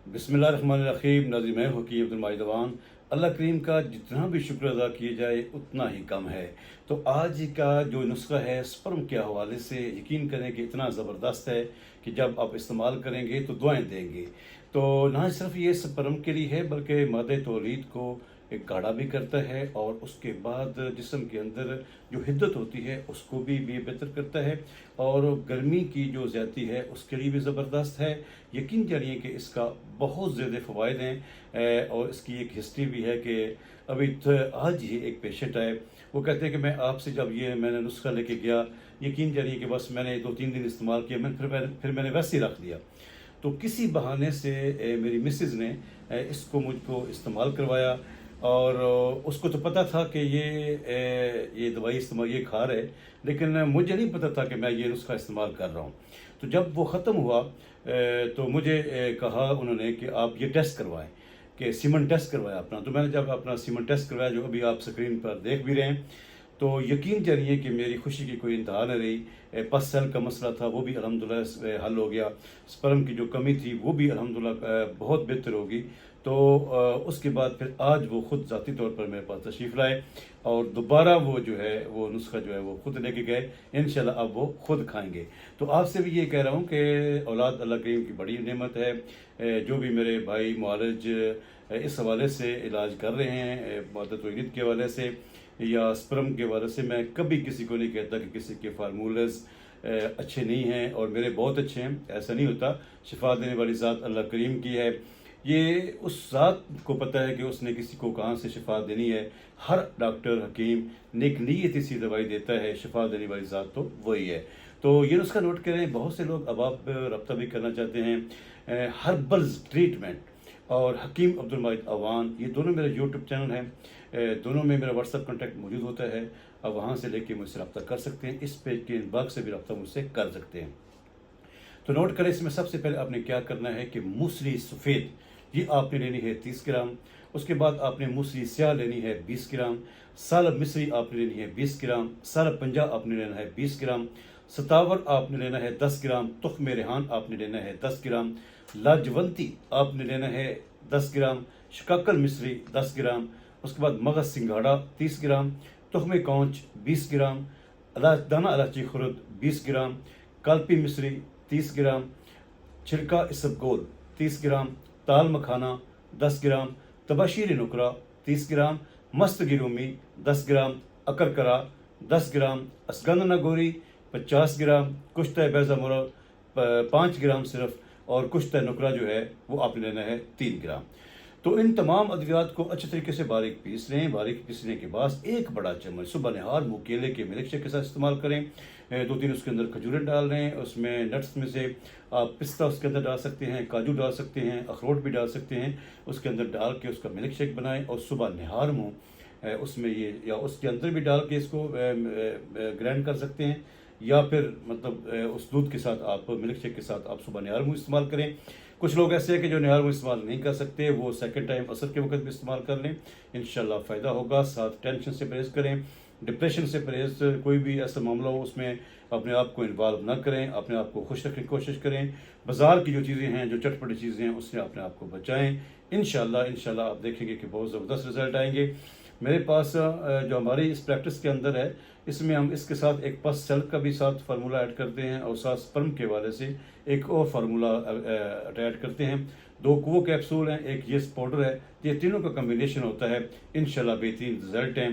بسم اللہ الرحمن الرحیم۔ ناظرین، میں حکیم عبدالماجد اوان۔ اللہ کریم کا جتنا بھی شکر ادا کیا جائے اتنا ہی کم ہے۔ تو آج کا جو نسخہ ہے سپرم کے حوالے سے یقین کریں کہ اتنا زبردست ہے کہ جب آپ استعمال کریں گے تو دعائیں دیں گے۔ تو نہ صرف یہ سپرم کے لیے ہے بلکہ مادہ تولید کو ایک گاڑھا بھی کرتا ہے، اور اس کے بعد جسم کے اندر جو حدت ہوتی ہے اس کو بھی بہتر کرتا ہے، اور گرمی کی جو زیادتی ہے اس کے لیے بھی زبردست ہے۔ یقین جانیے کہ اس کا بہت زیادہ فوائد ہیں، اور اس کی ایک ہسٹری بھی ہے کہ ابھی آج ہی ایک پیشنٹ آئے، وہ کہتے ہیں کہ میں آپ سے جب میں نے نسخہ لے کے گیا، یقین جانیے کہ بس میں نے 2-3 دن استعمال کیا، پھر میں نے ویسے ہی رکھ دیا۔ تو کسی بہانے سے میری مسز نے اس کو مجھ کو استعمال کروایا، اور اس کو تو پتہ تھا کہ یہ دوائی استعمال یہ کھا رہے، لیکن مجھے نہیں پتہ تھا کہ میں یہ نسخہ استعمال کر رہا ہوں۔ تو جب وہ ختم ہوا تو مجھے کہا انہوں نے کہ آپ یہ ٹیسٹ کروائیں، کہ سیمن ٹیسٹ کروایا اپنا۔ تو میں نے جب اپنا سیمن ٹیسٹ کروایا، جو ابھی آپ سکرین پر دیکھ بھی رہے ہیں، تو یقین جانیے کہ میری خوشی کی کوئی انتہا نہ رہی۔ پس سیل کا مسئلہ تھا وہ بھی الحمدللہ حل ہو گیا، سپرم کی جو کمی تھی وہ بھی الحمدللہ بہت بہتر ہوگی۔ تو اس کے بعد پھر آج وہ خود ذاتی طور پر میرے پاس تشریف لائے، اور دوبارہ وہ جو ہے وہ نسخہ جو ہے وہ خود لے کے گئے۔ انشاءاللہ اب وہ خود کھائیں گے۔ تو آپ سے بھی یہ کہہ رہا ہوں کہ اولاد اللہ کریم کی بڑی نعمت ہے۔ جو بھی میرے بھائی معالج اس حوالے سے علاج کر رہے ہیں، مادہ تولید کے حوالے سے یا سپرم کے حوالے سے، میں کبھی کسی کو نہیں کہتا کہ کسی کے فارمولز اچھے نہیں ہیں اور میرے بہت اچھے ہیں، ایسا نہیں ہوتا۔ شفا دینے والی ذات اللہ کریم کی ہے، یہ اس ذات کو پتہ ہے کہ اس نے کسی کو کہاں سے شفا دینی ہے۔ ہر ڈاکٹر حکیم نیک نیت سی دوائی دیتا ہے، شفا دینے والی ذات تو وہی ہے۔ تو یہ نسخہ نوٹ کریں۔ بہت سے لوگ اب آپ رابطہ بھی کرنا چاہتے ہیں۔ ہربلز ٹریٹمنٹ اور حکیم عبدالماجد اوان، یہ دونوں میرے یوٹیوب چینل ہیں، دونوں میں میرا واٹس ایپ کانٹیکٹ موجود ہوتا ہے، آپ وہاں سے لے کے مجھ سے رابطہ کر سکتے ہیں، اس پیج کے انباکس سے بھی رابطہ مجھ سے کر سکتے ہیں۔ تو نوٹ کریں، اس میں سب سے پہلے آپ نے کیا کرنا ہے کہ موسلی سفید یہ آپ نے لینی ہے 30 گرام، اس کے بعد آپ نے موسلی سیاہ لینی ہے 20 گرام، سالب مصری آپ نے لینی ہے 20 گرام، سالب پنجہ آپ نے لینا ہے 20 گرام، ستاور آپ نے لینا ہے 10 گرام، تخم ریحان آپ نے لینا ہے 10 گرام، لاجونتی آپ نے لینا ہے 10 گرام، شکاکل مصری 10 گرام، اس کے بعد مغز سنگھاڑا 30 گرام، تخم کونچ 20 گرام، دانہ الائچی خرد 20 گرام، کالپی مصری 30 گرام، چھلکا اسب گول 30 گرام، تال مکھانا 10 گرام، تباشیر نکرا 30 گرام، مستگی رومی 10 گرام، اکرکرا 10 گرام، اسگندھ نگوری 50 گرام، کشتہ بیضہ مرغ 5 گرام صرف، اور کشتہ نکرا جو ہے وہ آپ نے لینا ہے 3 گرام۔ تو ان تمام ادویات کو اچھے طریقے سے باریک پیس لیں۔ باریک پیسنے کے بعد ایک بڑا چمچ صبح نہار منہ کیلے کے ملک شیک کے ساتھ استعمال کریں۔ 2-3 اس کے اندر کھجوریں ڈال رہے ہیں، اس میں نٹس میں سے آپ پستہ اس کے اندر ڈال سکتے ہیں، کاجو ڈال سکتے ہیں، اخروٹ بھی ڈال سکتے ہیں، اس کے اندر ڈال کے اس کا ملک شیک بنائیں، اور صبح نہار منہ اس میں یہ یا اس کے اندر بھی ڈال کے اس کو گرینڈ کر سکتے ہیں، یا پھر مطلب اس دودھ کے ساتھ آپ ملک شیک کے ساتھ آپ صبح نہار منہ استعمال کریں۔ کچھ لوگ ایسے ہیں کہ جو نہار منہ استعمال نہیں کر سکتے، وہ سیکنڈ ٹائم عصر کے وقت بھی استعمال کر لیں، انشاءاللہ فائدہ ہوگا۔ ساتھ ٹینشن سے پرہیز کریں، ڈپریشن سے پرہیز، کوئی بھی ایسا معاملہ ہو اس میں اپنے آپ کو انوالو نہ کریں، اپنے آپ کو خوش رکھنے کی کوشش کریں۔ بازار کی جو چیزیں ہیں، جو چٹپٹی چیزیں ہیں، اس سے اپنے آپ کو بچائیں۔ انشاءاللہ آپ دیکھیں گے کہ بہت زبردست رزلٹ آئیں گے۔ میرے پاس جو ہماری اس پریکٹس کے اندر ہے، اس میں ہم اس کے ساتھ ایک پس سیل کا بھی ساتھ فارمولہ ایڈ کرتے ہیں، اور ساتھ سپرم کے حوالے سے ایک اور فارمولہ ایڈ کرتے ہیں۔ 2 کوو کیپسول ہیں، ایک یس پاؤڈر ہے، یہ تینوں کا کمبینیشن ہوتا ہے۔ انشاءاللہ بہترین رزلٹ ہیں۔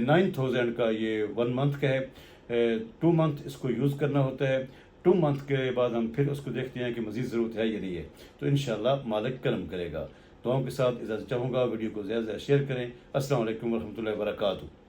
9000 کا یہ 1 منتھ کا ہے، 2 منتھ اس کو یوز کرنا ہوتا ہے۔ 2 منتھ کے بعد ہم پھر اس کو دیکھتے ہیں کہ مزید ضرورت ہے یا نہیں ہے، تو انشاءاللہ مالک کرم کرے گا۔ دعاؤں کے ساتھ اجازت چاہوں گا، ویڈیو کو زیادہ سے زیادہ شیئر کریں۔ السلام علیکم ورحمۃ اللہ وبرکاتہ۔